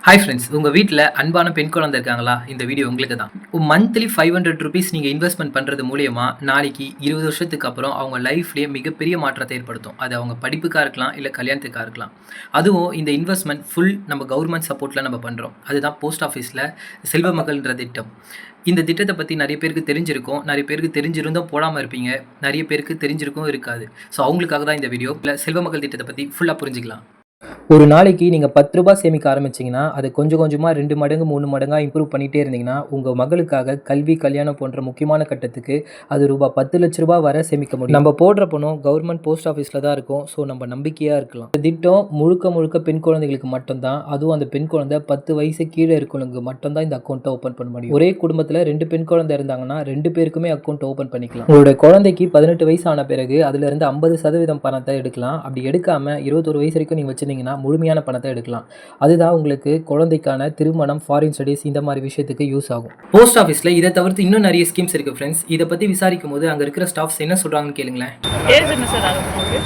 Hi friends, உங்கள் வீட்டில் அன்பான பெண் குழந்தை இருக்காங்களா? இந்த வீடியோ உங்களுக்கு தான். மந்த்லி ₹500 நீங்கள் இன்வெஸ்ட்மெண்ட் பண்ணுறது மூலியமா நாளைக்கு 20 வருஷத்துக்கு அப்புறம் அவங்க லைஃப்லேயே மிகப்பெரிய மாற்றத்தை ஏற்படுத்தும். அது அவங்க படிப்புக்காக இருக்கலாம், இல்லை கல்யாணத்துக்காக இருக்கலாம். அதுவும் இந்த இன்வெஸ்ட்மெண்ட் ஃபுல் நம்ம கவர்மெண்ட் சப்போர்ட்டில் நம்ம பண்ணுறோம். அதுதான் போஸ்ட் ஆஃபீஸில் செல்வ மகள்ன்ற திட்டம். இந்த திட்டத்தை பற்றி நிறைய பேருக்கு தெரிஞ்சிருக்கும், நிறைய பேருக்கு தெரிஞ்சிருந்தும் போடாமல் இருப்பீங்க, நிறைய பேருக்கு தெரிஞ்சிருக்கும் இருக்காது. ஸோ அவங்களுக்காக தான் இந்த வீடியோ. இல்லை செல்வ மகள் திட்டத்தை பற்றி ஃபுல்லாக புரிஞ்சிக்கலாம். ஒரு நாளைக்கு நீங்கள் ₹10 சேமிக்க ஆரம்பிச்சிங்கன்னா, அது கொஞ்சம் கொஞ்சமாக 2 மடங்கு 3 மடங்காக இம்ப்ரூவ் பண்ணிகிட்டே இருந்தீங்கன்னா, உங்கள் மகளுக்காக கல்வி, கல்யாணம் போன்ற முக்கியமான கட்டத்துக்கு அது ₹10,00,000 வரை சேமிக்க முடியும். நம்ம போடுற பணம் கவர்மெண்ட் போஸ்ட் ஆஃபீஸில் தான் இருக்கும். ஸோ நம்ம நம்பிக்கையாக இருக்கலாம். இந்த திட்டம் முழுக்க முழுக்க பெண் குழந்தைகளுக்கு மட்டும்தான். அதுவும் அந்த பெண் குழந்தை 10 வயசு கீழே இருக்கவங்களுக்கு மட்டும்தான் இந்த அக்கௌண்ட்டை ஓப்பன் பண்ண முடியும். ஒரே குடும்பத்தில் 2 பெண் குழந்தை இருந்தாங்கன்னா 2 பேருக்குமே அக்கௌண்ட் ஓப்பன் பண்ணிக்கலாம். உங்களுடைய குழந்தைக்கு 18 வயசு ஆன பிறகு அதிலிருந்து 50% பணத்தை எடுக்கலாம். அப்படி எடுக்காமல் 21 வயசு வரைக்கும் நீங்கள் வச்சுருந்தீங்கன்னா முழுமையான பணத்தை எடுக்கலாம். அதுதான் உங்களுக்கு குழந்தைக்கான திருமணம், ஃபாரின் ஸ்டடீஸ் இந்த மாதிரி விஷயத்துக்கு யூஸ் ஆகும். போஸ்ட் ஆஃபீஸில் இதை தவிர்த்து இன்னும் நிறைய ஸ்கீம்ஸ் இருக்குது ஃப்ரெண்ட்ஸ். இதை பற்றி விசாரிக்கும் போது அங்கே இருக்கிற ஸ்டாஃப்ஸ் என்ன சொல்கிறாங்கன்னு கேளுங்களேன். ஏஜ் என்ன சார் ஆகும் உங்களுக்கு?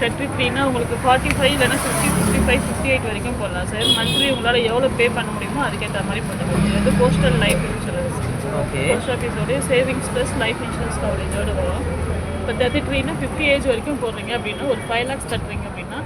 33னா உங்களுக்கு 45 இல்லைன்னா 50, 55, 58 வரைக்கும் போடலாம் சார். மந்த்லி உங்களால் எவ்வளோ பே பண்ண முடியுமோ அதுக்கேற்ற மாதிரி பண்ணுவோம். இது வந்து postal life insurance. Okay. Post ஆஃபீஸோடைய சேவிங்ஸ் ப்ளஸ் லைஃப் இன்சூரன்ஸ் கவரேஜோடு வரும். இப்போ 33னா 50 ஏஜ் வரைக்கும் போடுறீங்க அப்படின்னா ஒரு 5 lakhs கட்டுறீங்க அப்படின்னா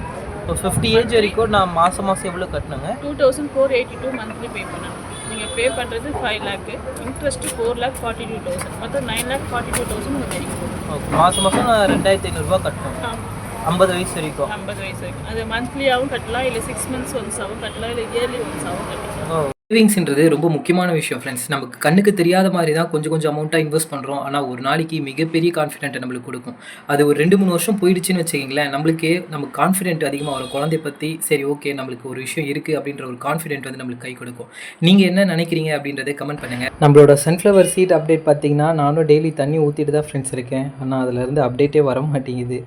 50 ஏஜ் வரைக்கும் நான் மாதம் எவ்வளோ கட்டணுங்க? 2482 மந்த்லி பே பண்ணணும். நீங்கள் பே பண்ணுறது 5 lakh, இன்ட்ரெஸ்ட்டு 4,42,000, மொத்தம் 9,42,000 உங்களுக்கு கிடைக்கும். ஓகே. மாதம் நான் ₹2,500 கட்டணும். ஆமாம், 50 வயசு வரைக்கும். 50 வயசு வரைக்கும். அது மந்த்லியாகவும் கட்டலாம், இல்லை 6 months ஒன்ஸாகவும் கட்டலாம், இல்லை இயர்லி ஒன்ஸாகவும் கட்டலாம். சேவிங்ஸ்ன்றது ரொம்ப முக்கியமான விஷயம் ஃப்ரெண்ட்ஸ். நமக்கு கண்ணுக்கு தெரியாத மாதிரி தான் கொஞ்சம் கொஞ்சம் அமௌண்ட்டாக இன்வெஸ்ட் பண்ணுறோம். ஆனால் ஒரு நாளைக்கு மிகப்பெரிய கான்ஃபிடென்ட்டை நம்மளுக்கு கொடுக்கும். அது ஒரு 2-3 வருஷம் போயிடுச்சுன்னு வச்சுக்கிங்களேன், நம்மளுக்கே நமக்கு கான்ஃபிடென்ட் அதிகமாக வரும். குழந்தைய பற்றி சரி ஓகே நம்மளுக்கு ஒரு விஷயம் இருக்குது அப்படின்ற ஒரு கான்ஃபிடென்ட் வந்து நம்மளுக்கு கை கொடுக்கும். நீங்கள் என்ன நினைக்கிறீங்க அப்படின்றத கமெண்ட் பண்ணுங்கள். நம்மளோட சன்ஃப்ளவர் சீட் அப்டேட் பார்த்தீங்கன்னா நானும் டெய்லி தண்ணி ஊற்றிட்டு தான் ஃப்ரெண்ட்ஸ் இருக்கேன். ஆனால் அதிலேருந்து அப்டேட்டே வர மாட்டேங்குது.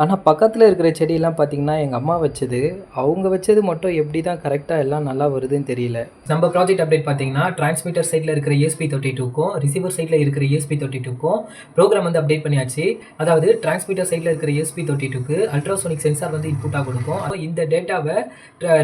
ஆனால் பக்கத்தில் இருக்கிற செடியெல்லாம் பார்த்திங்கன்னா எங்கள் அம்மா வச்சது, அவங்க வச்சது மட்டும் எப்படி தான் கரெக்டாக எல்லாம் நல்லா வருதுன்னு தெரியல. நம்ம ப்ராஜெக்ட் அப்டேட் பார்த்தீங்கன்னா டிரான்ஸ்மிட்டர் சைடில் இருக்கிற ESP32க்கும் ரிசீவர் சைடில் இருக்கிற ESP32க்கும் ப்ரோக்ராம் வந்து அப்டேட் பண்ணியாச்சு. அதாவது டிரான்ஸ்மிட்டர் சைடில் இருக்கிற ESP32க்கு அல்ட்ராசோனிக் சென்சார் வந்து இன்புட்டாக கொடுக்கும். இந்த டேட்டாவை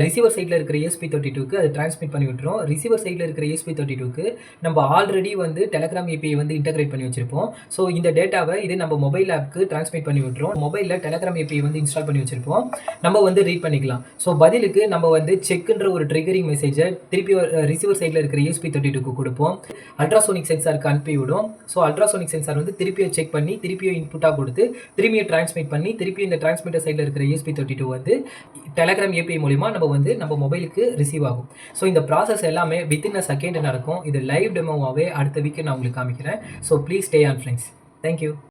ரிசீவர் சைடில் இருக்கிற ESP32க்கு அது டிரான்ஸ்மிட் பண்ணி விட்டுரும். ரிசீவர் சைடில் இருக்கிற ESP32க்கு நம்ம ஆல்ரெடி வந்து டெலகிராம் API வந்து இன்டகிரேட் பண்ணி வச்சிருப்போம். ஸோ இந்த டேட்டாவை இது நம்ம மொபைல் ஆப்க்கு டிரான்ஸ்மிட் பண்ணி விட்டுரும். மொபைலில் டெலகிராம் API வந்து இன்ஸ்டால் பண்ணி வச்சிருப்போம். நம்ம வந்து ரீட் பண்ணிக்கலாம். ஸோ பதிலுக்கு நம்ம வந்து செக்ன்ற ஒரு ட்ரிகரிங் மெசேஜை திருப்பி ரிசீவர் சைடில் இருக்கிற ESP32க்கு கொடுப்போம். அல்ட்ராசோனிக் சென்சாருக்கு அனுப்பி விடும். ஸோ அல்ட்ராசோனிக் சென்சார் வந்து திருப்பியும் செக் பண்ணி திருப்பியும் இன்புட்டாக கொடுத்து திரும்பியும் டிரான்ஸ்மிட் பண்ணி திருப்பியும் இந்த டிரான்ஸ்மிட்டர் சைடில் இருக்கிற ESP32 வந்து டெலகிராம் API மூலிமா நம்ம மொபைலுக்கு ரிசீவ் ஆகும். ஸோ இந்த ப்ராசஸ் எல்லாமே வித்தின் அ செகண்ட் நடக்கும். இது லைவ் டெமோவாகவே அடுத்த வீக் நான் உங்களுக்கு காமிக்கிறேன். So please stay on friends. Thank you.